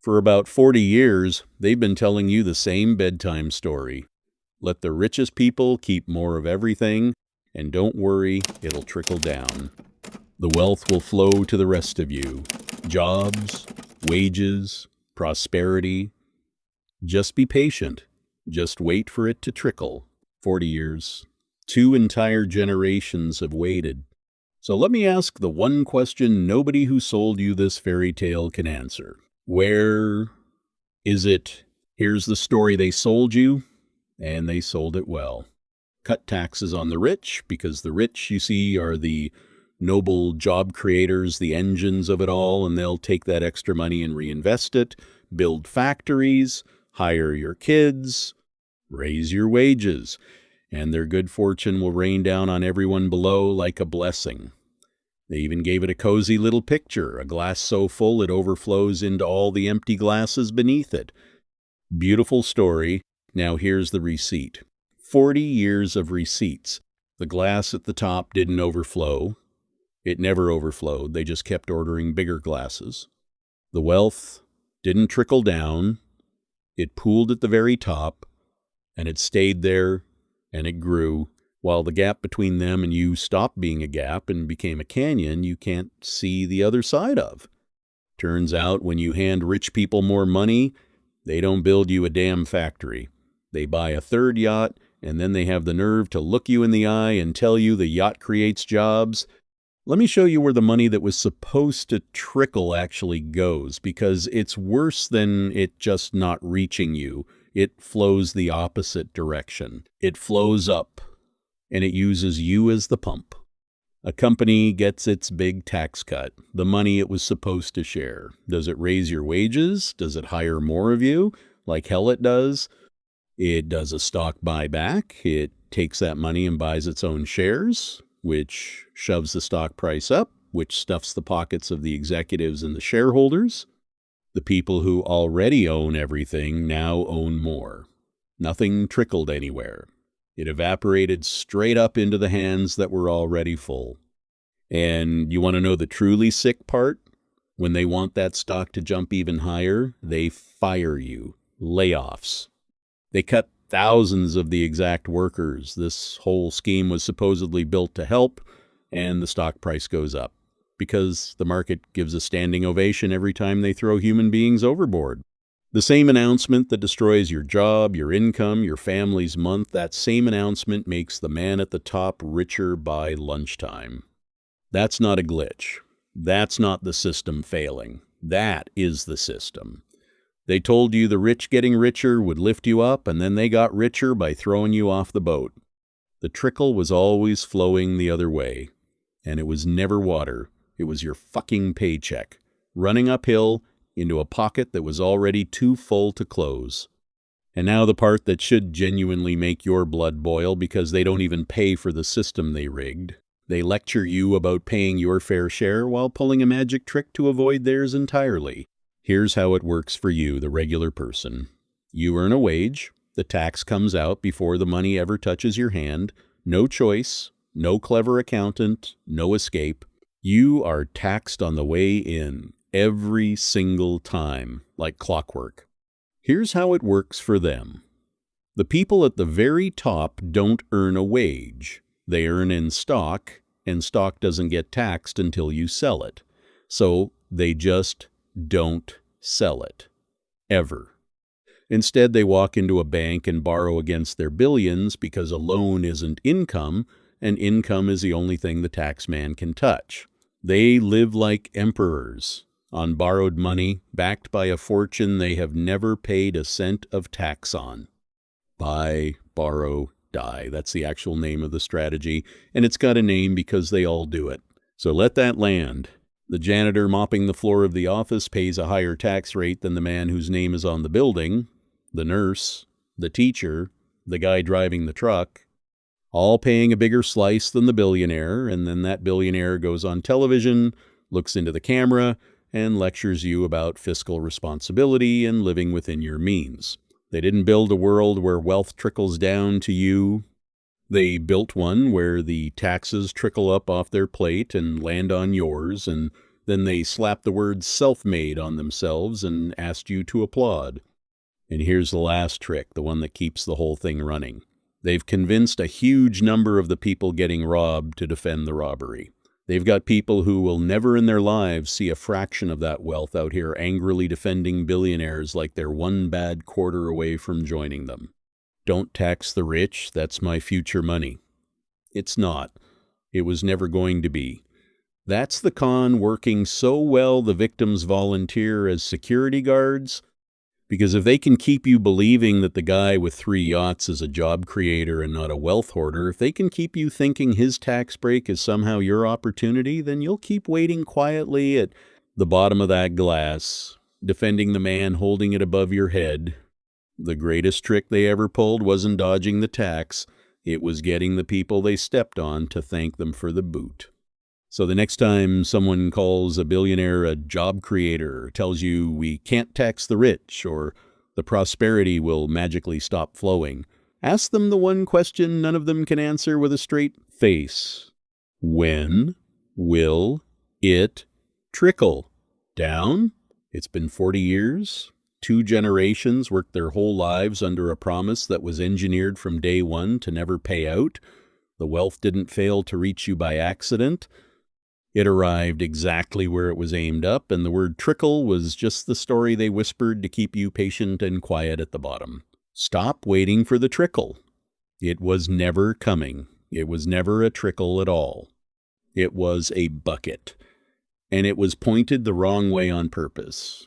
For about 40 years, they've been telling you the same bedtime story. Let the richest people keep more of everything, and don't worry, it'll trickle down. The wealth will flow to the rest of you. Jobs, wages, prosperity. Just be patient. Just wait for it to trickle. 40 years. 2 entire generations have waited. So let me ask the one question nobody who sold you this fairy tale can answer. Where is it? Here's the story they sold you, and they sold it well. Cut taxes on the rich, because the rich, you see, are the noble job creators, the engines of it all, and they'll take that extra money and reinvest it, build factories, hire your kids, raise your wages, and their good fortune will rain down on everyone below like a blessing. They even gave it a cozy little picture, a glass so full it overflows into all the empty glasses beneath it. Beautiful story. Now here's the receipt. 40 years of receipts. The glass at the top didn't overflow. It never overflowed. They just kept ordering bigger glasses. The wealth didn't trickle down. It pooled at the very top, and it stayed there, and it grew. While the gap between them and you stopped being a gap and became a canyon you can't see the other side of. Turns out when you hand rich people more money, they don't build you a damn factory. They buy a third yacht, and then they have the nerve to look you in the eye and tell you the yacht creates jobs. Let me show you where the money that was supposed to trickle actually goes, because it's worse than it just not reaching you. It flows the opposite direction. It flows up, and it uses you as the pump. A company gets its big tax cut, the money it was supposed to share. Does it raise your wages? Does it hire more of you? Like hell it does. It does a stock buyback. It takes that money and buys its own shares, which shoves the stock price up, which stuffs the pockets of the executives and the shareholders. The people who already own everything now own more. Nothing trickled anywhere. It evaporated straight up into the hands that were already full. And you want to know the truly sick part? When they want that stock to jump even higher, they fire you. Layoffs. They cut thousands of the exact workers. This whole scheme was supposedly built to help, and the stock price goes up because the market gives a standing ovation every time they throw human beings overboard. The same announcement that destroys your job, your income, your family's month, that same announcement makes the man at the top richer by lunchtime. That's not a glitch. That's not the system failing. That is the system. They told you the rich getting richer would lift you up, and then they got richer by throwing you off the boat. The trickle was always flowing the other way, and it was never water. It was your fucking paycheck, running uphill into a pocket that was already too full to close. And now the part that should genuinely make your blood boil, because they don't even pay for the system they rigged. They lecture you about paying your fair share while pulling a magic trick to avoid theirs entirely. Here's how it works for you, the regular person. You earn a wage. The tax comes out before the money ever touches your hand. No choice, no clever accountant, no escape. You are taxed on the way in. Every single time, like clockwork. Here's how it works for them. The people at the very top don't earn a wage. They earn in stock, and stock doesn't get taxed until you sell it. So they just don't sell it. Ever. Instead, they walk into a bank and borrow against their billions because a loan isn't income, and income is the only thing the tax man can touch. They live like emperors, on borrowed money, backed by a fortune they have never paid a cent of tax on. Buy, borrow, die. That's the actual name of the strategy, and it's got a name because they all do it. So let that land. The janitor mopping the floor of the office pays a higher tax rate than the man whose name is on the building, the nurse, the teacher, the guy driving the truck, all paying a bigger slice than the billionaire, and then that billionaire goes on television, looks into the camera, and lectures you about fiscal responsibility and living within your means. They didn't build a world where wealth trickles down to you. They built one where the taxes trickle up off their plate and land on yours, and Then they slapped the word self-made on themselves and asked you to applaud. And here's the last trick, the one that keeps the whole thing running. They've convinced a huge number of the people getting robbed to defend the robbery. They've got people who will never in their lives see a fraction of that wealth out here angrily defending billionaires like they're one bad quarter away from joining them. Don't tax the rich, that's my future money. It's not. It was never going to be. That's the con working so well the victims volunteer as security guards. Because if they can keep you believing that the guy with 3 yachts is a job creator and not a wealth hoarder, if they can keep you thinking his tax break is somehow your opportunity, then you'll keep waiting quietly at the bottom of that glass, defending the man holding it above your head. The greatest trick they ever pulled wasn't dodging the tax. It was getting the people they stepped on to thank them for the boot. So the next time someone calls a billionaire a job creator, or tells you we can't tax the rich, or the prosperity will magically stop flowing, ask them the one question none of them can answer with a straight face. When will it trickle down? It's been 40 years. 2 generations worked their whole lives under a promise that was engineered from day one to never pay out. The wealth didn't fail to reach you by accident. It arrived exactly where it was aimed up, and the word trickle was just the story they whispered to keep you patient and quiet at the bottom. Stop waiting for the trickle. It was never coming. It was never a trickle at all. It was a bucket, and it was pointed the wrong way on purpose.